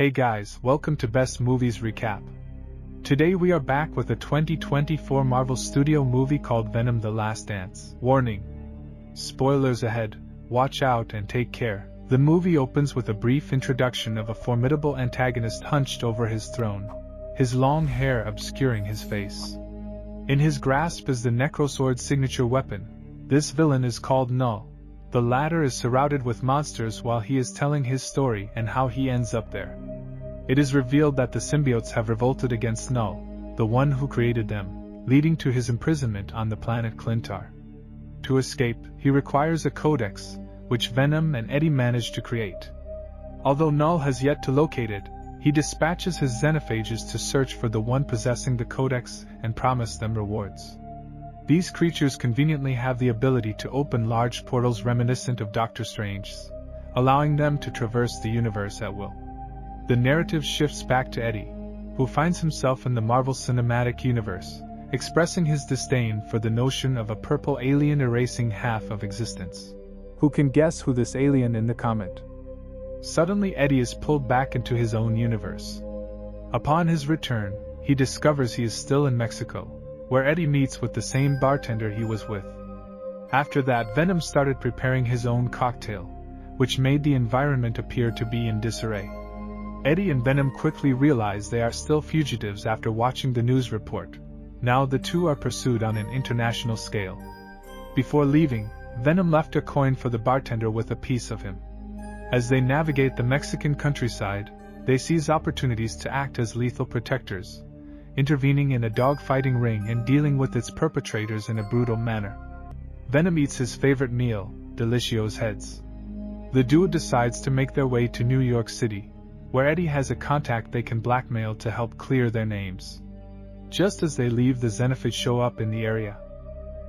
Hey guys, welcome to Best Movies Recap. Today we are back with a 2024 Marvel Studio movie called Venom: The Last Dance. Warning: spoilers ahead, watch out and take care. The movie opens with a brief introduction of a formidable antagonist hunched over his throne, his long hair obscuring his face. In his grasp is the Necrosword's signature weapon. This villain is called Null. The latter is surrounded with monsters while he is telling his story and how he ends up there. It is revealed that the symbiotes have revolted against Null, the one who created them, leading to his imprisonment on the planet Klyntar. To escape, he requires a Codex, which Venom and Eddie manage to create. Although Null has yet to locate it, he dispatches his xenophages to search for the one possessing the Codex and promise them rewards. These creatures conveniently have the ability to open large portals reminiscent of Doctor Strange's, allowing them to traverse the universe at will. The narrative shifts back to Eddie, who finds himself in the Marvel Cinematic Universe, expressing his disdain for the notion of a purple alien erasing half of existence. Who can guess who this alien in the comment? Suddenly Eddie is pulled back into his own universe. Upon his return, he discovers he is still in Mexico, where Eddie meets with the same bartender he was with. After that, Venom started preparing his own cocktail, which made the environment appear to be in disarray. Eddie and Venom quickly realize they are still fugitives after watching the news report. Now the two are pursued on an international scale. Before leaving, Venom left a coin for the bartender with a piece of him. As they navigate the Mexican countryside, they seize opportunities to act as lethal protectors, intervening in a dogfighting ring and dealing with its perpetrators in a brutal manner. Venom eats his favorite meal, Delicio's heads. The duo decides to make their way to New York City, where Eddie has a contact they can blackmail to help clear their names. Just as they leave, the xenophages show up in the area.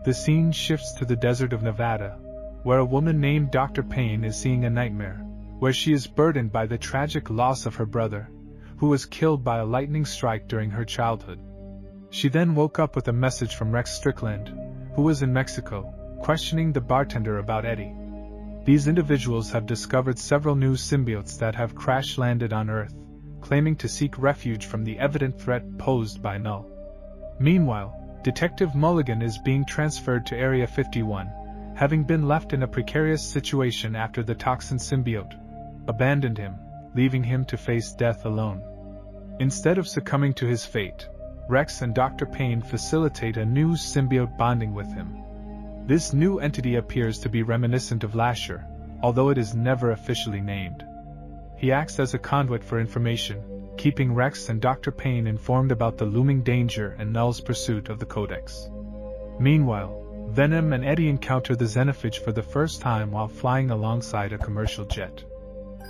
The scene shifts to the desert of Nevada, where a woman named Dr. Payne is seeing a nightmare, where she is burdened by the tragic loss of her brother, who was killed by a lightning strike during her childhood. She then woke up with a message from Rex Strickland, who was in Mexico, questioning the bartender about Eddie. These individuals have discovered several new symbiotes that have crash-landed on Earth, claiming to seek refuge from the evident threat posed by Null. Meanwhile, Detective Mulligan is being transferred to Area 51, having been left in a precarious situation after the toxin symbiote abandoned him, leaving him to face death alone. Instead of succumbing to his fate, Rex and Dr. Payne facilitate a new symbiote bonding with him. This new entity appears to be reminiscent of Lasher, although it is never officially named. He acts as a conduit for information, keeping Rex and Dr. Payne informed about the looming danger and Null's pursuit of the Codex. Meanwhile, Venom and Eddie encounter the xenophage for the first time while flying alongside a commercial jet.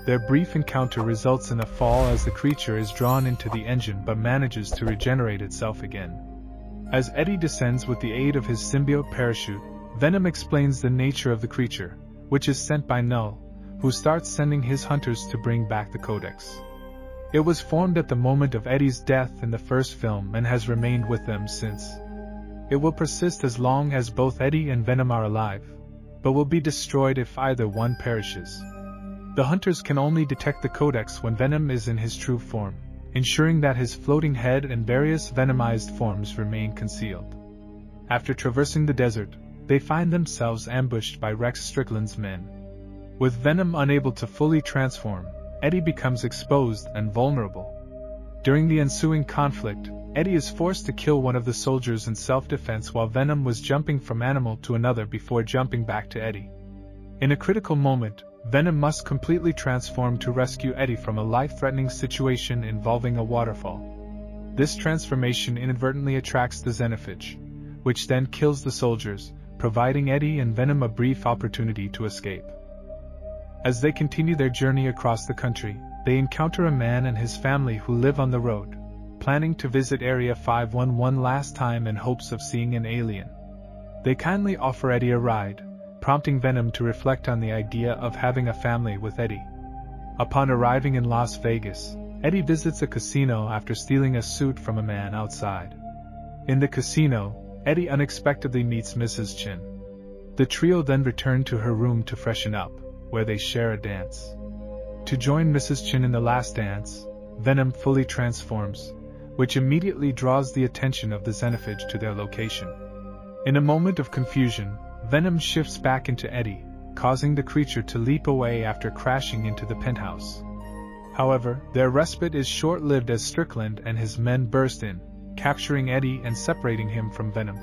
Their brief encounter results in a fall as the creature is drawn into the engine but manages to regenerate itself again. As Eddie descends with the aid of his symbiote parachute, Venom explains the nature of the creature, which is sent by Null, who starts sending his hunters to bring back the Codex. It was formed at the moment of Eddie's death in the first film and has remained with them since. It will persist as long as both Eddie and Venom are alive, but will be destroyed if either one perishes. The hunters can only detect the Codex when Venom is in his true form, ensuring that his floating head and various venomized forms remain concealed. After traversing the desert, they find themselves ambushed by Rex Strickland's men. With Venom unable to fully transform, Eddie becomes exposed and vulnerable. During the ensuing conflict, Eddie is forced to kill one of the soldiers in self-defense while Venom was jumping from animal to another before jumping back to Eddie. In a critical moment, Venom must completely transform to rescue Eddie from a life-threatening situation involving a waterfall. This transformation inadvertently attracts the xenophage, which then kills the soldiers, providing Eddie and Venom a brief opportunity to escape. As they continue their journey across the country, they encounter a man and his family who live on the road, planning to visit Area 51 one last time in hopes of seeing an alien. They kindly offer Eddie a ride, prompting Venom to reflect on the idea of having a family with Eddie. Upon arriving in Las Vegas, Eddie visits a casino after stealing a suit from a man outside. In the casino, Eddie unexpectedly meets Mrs. Chin. The trio then return to her room to freshen up, where they share a dance. To join Mrs. Chin in the last dance, Venom fully transforms, which immediately draws the attention of the xenophage to their location. In a moment of confusion, Venom shifts back into Eddie, causing the creature to leap away after crashing into the penthouse. However, their respite is short-lived as Strickland and his men burst in, capturing Eddie and separating him from Venom.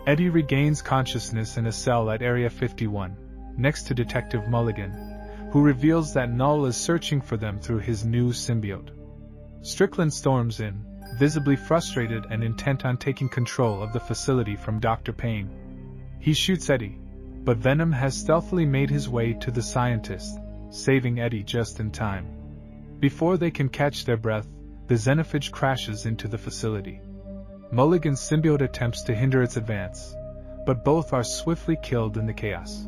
Eddie regains consciousness in a cell at Area 51, next to Detective Mulligan, who reveals that Null is searching for them through his new symbiote. Strickland storms in, visibly frustrated and intent on taking control of the facility from Dr. Payne. He shoots Eddie, but Venom has stealthily made his way to the scientist, saving Eddie just in time. Before they can catch their breath, the xenophage crashes into the facility. Mulligan's symbiote attempts to hinder its advance, but both are swiftly killed in the chaos.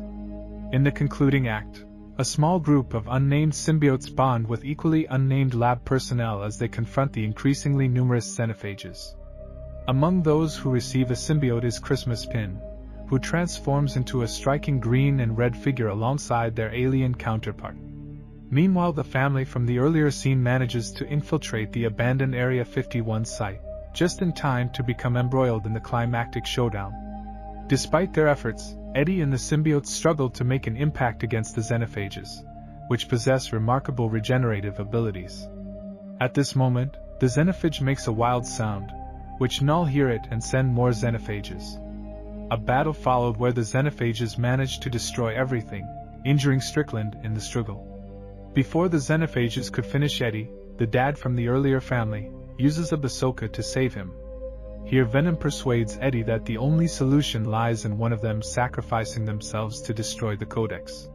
In the concluding act, a small group of unnamed symbiotes bond with equally unnamed lab personnel as they confront the increasingly numerous xenophages. Among those who receive a symbiote is Christmas Pin, who transforms into a striking green and red figure alongside their alien counterpart. Meanwhile, the family from the earlier scene manages to infiltrate the abandoned Area 51 site, just in time to become embroiled in the climactic showdown. Despite their efforts, Eddie and the symbiotes struggle to make an impact against the xenophages, which possess remarkable regenerative abilities. At this moment, the xenophage makes a wild sound, which Null hear it and send more xenophages. A battle followed where the xenophages managed to destroy everything, injuring Strickland in the struggle. Before the xenophages could finish Eddie, the dad from the earlier family uses a bazooka to save him. Here Venom persuades Eddie that the only solution lies in one of them sacrificing themselves to destroy the Codex.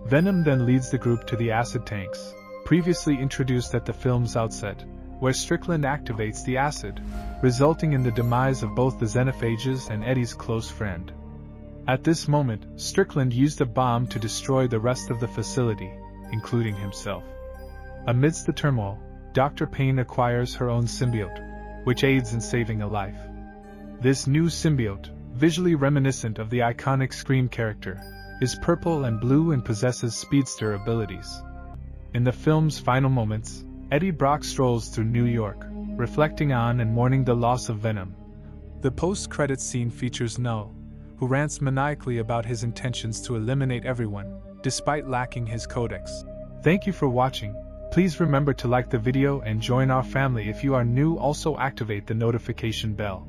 Venom then leads the group to the acid tanks, previously introduced at the film's outset, where Strickland activates the acid, resulting in the demise of both the xenophages and Eddie's close friend. At this moment, Strickland used a bomb to destroy the rest of the facility, including himself. Amidst the turmoil, Dr. Payne acquires her own symbiote, which aids in saving a life. This new symbiote, visually reminiscent of the iconic Scream character, is purple and blue and possesses speedster abilities. In the film's final moments, Eddie Brock strolls through New York, reflecting on and mourning the loss of Venom. The post-credits scene features Null, who rants maniacally about his intentions to eliminate everyone, despite lacking his codex. Thank you for watching. Please remember to like the video and join our family if you are new. Also activate the notification bell.